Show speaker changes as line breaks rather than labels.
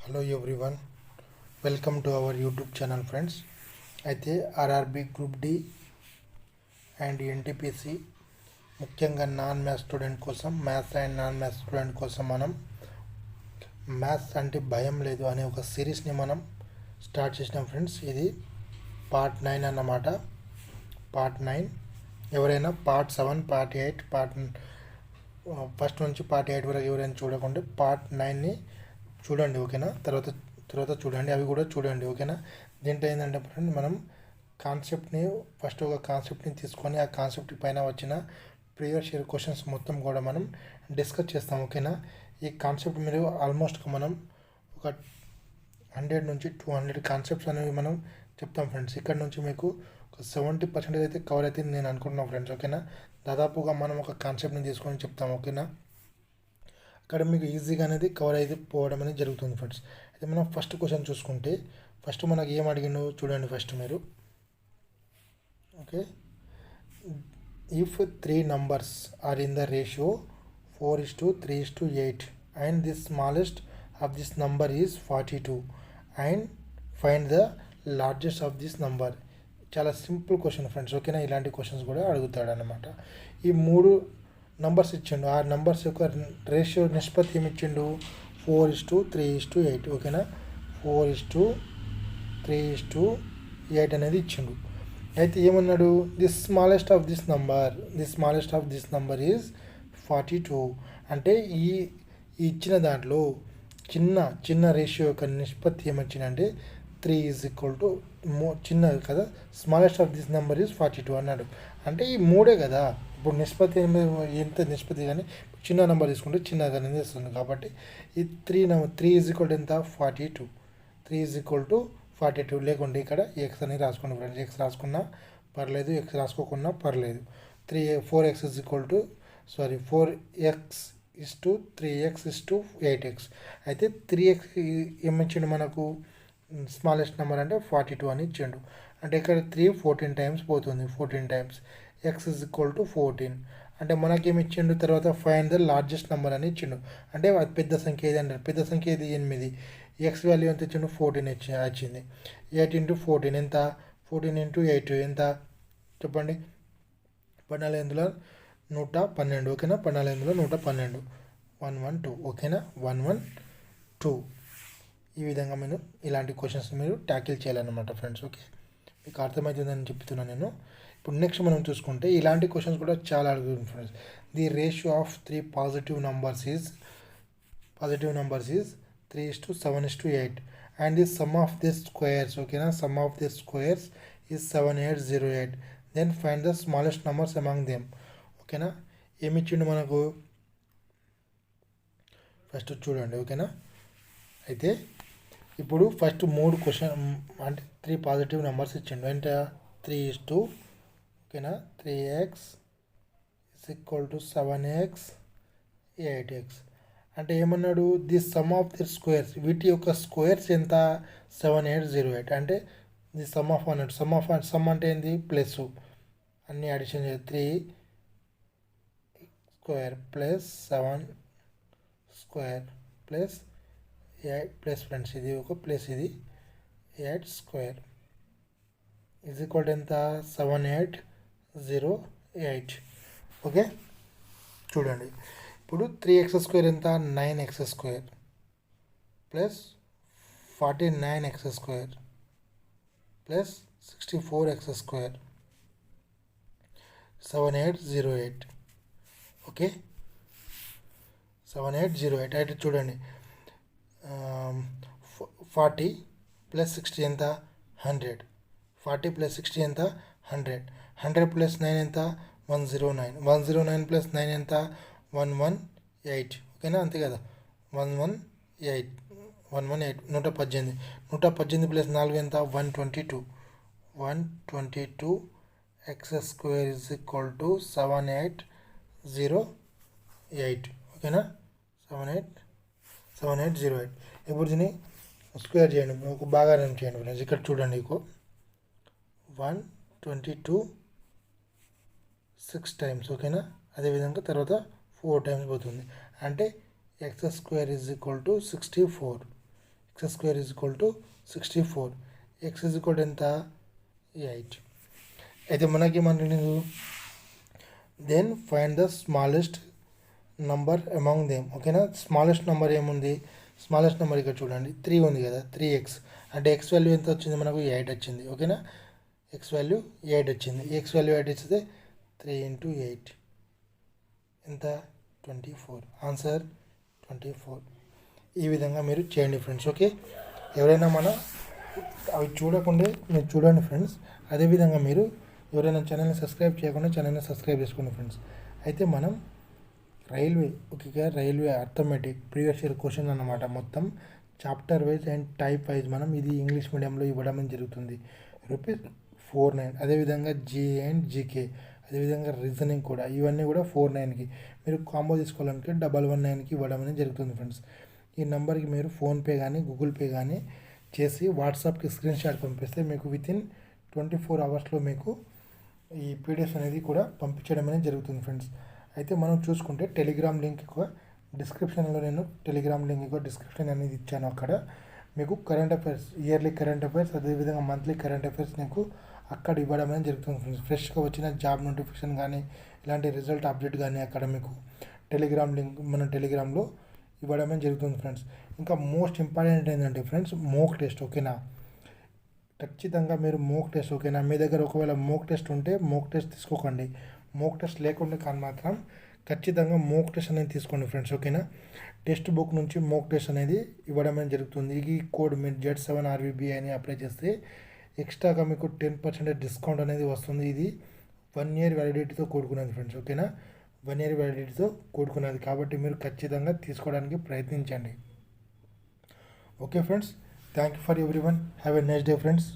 Hello everyone, welcome to our YouTube channel friends. అయితే RRB group D and NTPC ముఖ్యంగా non maths student కోసం, maths and non maths student కోసం మనం maths అంటే భయం లేదు అనే ఒక సిరీస్ని మనం స్టార్ట్ చేసినాం ఫ్రెండ్స్. ఇది పార్ట్ 9 అన్నమాట. పార్ట్ 9 ఎవరైనా పార్ట్ 7, పార్ట్ 8, ఫస్ట్ నుంచి పార్ట్ 8 వరకు ఎవరైనా చూడకుంటే పార్ట్ 9ని చూడండి, ఓకేనా. తర్వాత చూడండి, అవి కూడా చూడండి, ఓకేనా. దీంట్లో ఏంటంటే ఫ్రెండ్, మనం ఫస్ట్ ఒక కాన్సెప్ట్ని తీసుకొని ఆ కాన్సెప్ట్ పైన వచ్చిన ప్రీవియస్ ఇయర్ క్వశ్చన్స్ మొత్తం కూడా మనం డిస్కస్ చేస్తాం, ఓకేనా. ఈ కాన్సెప్ట్ మీరు ఆల్మోస్ట్ మనం ఒక 100 నుంచి 200 కాన్సెప్ట్స్ అనేవి మనం చెప్తాం ఫ్రెండ్స్. ఇక్కడ నుంచి మీకు ఒక 70% అయితే కవర్ అవుతుంది నేను అనుకుంటున్నాను ఫ్రెండ్స్, ఓకేనా. దాదాపుగా మనం ఒక కాన్సెప్ట్ని తీసుకొని చెప్తాం, ఓకేనా. అక్కడ మీకు ఈజీగా అనేది కవర్ అయితే పోవడం అనేది జరుగుతుంది ఫ్రెండ్స్. అయితే మనం ఫస్ట్ క్వశ్చన్ చూసుకుంటే, ఫస్ట్ మనకి ఏం అడిగిండో చూడండి ఫస్ట్ మీరు, okay. If 3 numbers are in the ratio 4:3:8 and the smallest of this number is 42 and find the largest of this number. చాలా సింపుల్ క్వశ్చన్ ఫ్రెండ్స్, ఓకేనా. ఇలాంటి క్వశ్చన్స్ కూడా అడుగుతాడు అనమాట. ఈ 3 నంబర్స్ ఇచ్చిండు, ఆ నంబర్స్ యొక్క రేషియో నిష్పత్తి ఏమి ఇచ్చిండు, 4:3:8, ఓకేనా. 4:3:8 అనేది ఇచ్చిండు. అయితే ఏమన్నాడు, the smallest of this number is 42. అంటే ఈ ఇచ్చిన దాంట్లో చిన్న రేషియో యొక్క నిష్పత్తి ఏమొచ్చిందంటే 3 చిన్నది కదా, smallest of this number is 42 అన్నాడు. అంటే ఈ 3 కదా, ఇప్పుడు నిష్పత్తి ఎంత నిష్పత్తి కానీ చిన్న నెంబర్ తీసుకుంటే చిన్నగా అనేది వస్తుంది. కాబట్టి ఈ 3 ఎంత, 42. 3 లేకుంటే ఇక్కడ ఎక్స్ అని రాసుకోండి ఫ్రెండ్స్. ఎక్స్ రాసుకున్నా పర్లేదు, ఎక్స్ రాసుకోకున్నా పర్లేదు. 4x 3x:3x:8x. అయితే 3x ఏమిచ్చిండు మనకు, స్మాలెస్ట్ నెంబర్ అంటే 42 అని ఇచ్చిండు. అంటే ఇక్కడ 3 14 టైమ్స్ పోతుంది, 14 టైమ్స్. x 14 అంటే మనకేమి ఇచ్చిండు. తర్వాత ఫైండ్ ద లార్జెస్ట్ నెంబర్ అని ఇచ్చిండు. అంటే అది పెద్ద సంఖ్య ఏది అంటారు, పెద్ద సంఖ్య ఇది 8. ఎక్స్ వాల్యూ ఎంత ఇచ్చిండు, 14 వచ్చింది. 8 × 14 ఎంత, 14 × 8 ఎంత చెప్పండి, 112, ఓకేనా. 112, 112, ఓకేనా. 112. ఈ విధంగా మీరు ఇలాంటి క్వశ్చన్స్ మీరు ట్యాకిల్ చేయాలన్నమాట ఫ్రెండ్స్, ఓకే. మీకు అర్థమవుతుందని చెప్తున్నాను నేను. ఇప్పుడు నెక్స్ట్ మనం చూసుకుంటే ఇలాంటి క్వశ్చన్స్ కూడా చాలా అడుగుతుంది friends. The ratio of 3 positive numbers is 3:7:8 and the sum of this squares, ఓకేనా. Sum of this squares is 7808. Then find the smallest numbers among them, ఓకేనా. ఏమి ఇచ్చిండు మనకు ఫస్ట్ చూడండి, ఓకేనా. అయితే ఇప్పుడు ఫస్ట్ 3 క్వశ్చన్ అంటే 3 పాజిటివ్ నెంబర్స్ ఇచ్చిండు. అంటే 3:2, ఓకేనా. 3x = 7x 8x. అంటే ఏమన్నాడు, the sum of the squares, వీటి యొక్క స్క్వేర్స్ ఎంత, 7808. అంటే ది సమ్ ఆఫ్ అన్నాడు. సమ్ అంటే ఏంది, ప్లస్ అన్ని addition 3 square plus 7 square plus 8 plus friends ఇది ఒక ప్లస్, ఇది 8 స్క్వేర్ ఈజ్ ఈక్వల్ ఎంత, 7808, ఓకే. చూడండి ఇప్పుడు 3x² ఎంత, 9x² plus 49x² plus 64x², 7808, okay. 7808. అయితే చూడండి 40 + 60 ఎంత, 100. 40 + 60 ఎంత, 100. 100 + 9 ఎంత, 109. 109 + 9 ఎంత, 118, ఓకేనా. అంతే కదా, 118. 118 118 + 4 ఎంత, 122. 122x² = 7808, ఓకేనా. 7808. ఇప్పుడు దీన్ని స్క్వేర్ చేయండి, ఒక భాగారం చేయండి ఫ్రెండ్స్. ఇక్కడ చూడండి, 122 6 టైమ్స్, ఓకేనా. అదేవిధంగా తర్వాత 4 టైమ్స్ పోతుంది. అంటే x² = 64. X square is equal to 64. X is equal to ఎంత 8. అయితే మనకి then find the smallest number among them. ఓకేనా, స్మాలెస్ట్ నెంబర్ ఏముంది, స్మాలెస్ట్ నెంబర్ ఇక్కడ చూడండి 3 ఉంది కదా, 3x అంటే ఎక్స్ వాల్యూ ఎంత వచ్చింది మనకు 8 వచ్చింది. ఓకేనా, ఎక్స్ వాల్యూ 8 వచ్చింది. ఎక్స్ వాల్యూ 8 వచ్చింది 3 × 8 ఎంత 24. ఆన్సర్ 24. ఈ విధంగా మీరు చేయండి ఫ్రెండ్స్. ఓకే, ఎవరైనా అవి చూడకుండా మీరు చూడండి ఫ్రెండ్స్. అదేవిధంగా మీరు ఎవరైనా ఛానల్ని సబ్స్క్రైబ్ చేయకుండా ఛానల్ని సబ్స్క్రైబ్ చేసుకోండి ఫ్రెండ్స్. అయితే మనం railway arithmetic previous year question అన్నమాట. మొత్తం chapter wise and type wise మనం ఇది ఇంగ్లీష్ మీడియంలో ఇవ్వడం జరుగుతుంది. ₹49. అదేవిధంగా జిఏ అండ్ జీకే, అదేవిధంగా రీజనింగ్ కూడా, ఇవన్నీ కూడా 49కి. మీరు కాంబో తీసుకోవాలంటే 119కి ఇవ్వడం అనేది జరుగుతుంది ఫ్రెండ్స్. ఈ నెంబర్కి మీరు ఫోన్పే కానీ గూగుల్ పే కానీ చేసి వాట్సాప్కి స్క్రీన్ షాట్ పంపిస్తే మీకు వితిన్ 24 అవర్స్లో మీకు ఈ పీడిఎఫ్ అనేది కూడా పంపించడం అనేది జరుగుతుంది ఫ్రెండ్స్. అయితే మనం చూసుకుంటే టెలిగ్రామ్ లింక్ డిస్క్రిప్షన్లో నేను టెలిగ్రామ్ లింక్ డిస్క్రిప్షన్ అనేది ఇచ్చాను. అక్కడ మీకు current affairs, yearly current affairs, అదేవిధంగా మంత్లీ కరెంట్ అఫైర్స్ మీకు అక్కడ ఇవ్వడం అనేది జరుగుతుంది ఫ్రెండ్స్. ఫ్రెష్గా వచ్చిన జాబ్ నోటిఫికేషన్ కానీ ఇలాంటి రిజల్ట్ అప్డేట్ కానీ అక్కడ మీకు టెలిగ్రామ్ లింక్ మన టెలిగ్రామ్లో ఇవ్వడం అనేది జరుగుతుంది ఫ్రెండ్స్. ఇంకా మోస్ట్ ఇంపార్టెంట్ ఏంటంటే ఫ్రెండ్స్ మోక్ టెస్ట్. ఓకేనా, ఖచ్చితంగా మీరు మోక్ టెస్ట్, ఓకేనా, మీ దగ్గర ఒకవేళ మోక్ టెస్ట్ ఉంటే మోక్ టెస్ట్ తీసుకోకండి. మోక్ టెస్ట్ లేకుండా కానీ మాత్రం ఖచ్చితంగా మోక్ టెస్ట్ అనేది తీసుకోండి ఫ్రెండ్స్. ఓకేనా, టెక్స్ట్ బుక్ నుంచి మోక్ టెస్ట్ అనేది ఇవ్వడం అనేది జరుగుతుంది. ఈ కోడ్ మీరు Z7RVB అని అప్లై చేస్తే ఎక్స్ట్రాగా మీకు 10% డిస్కౌంట్ అనేది వస్తుంది. ఇది 1 year వ్యాలిడిటీతో కూడుకున్నది ఫ్రెండ్స్. ఓకేనా, 1 year వ్యాలిడిటీతో కూడుకున్నది కాబట్టి మీరు ఖచ్చితంగా తీసుకోవడానికి ప్రయత్నించండి. Okay friends, thank you for everyone. Have a nice day friends.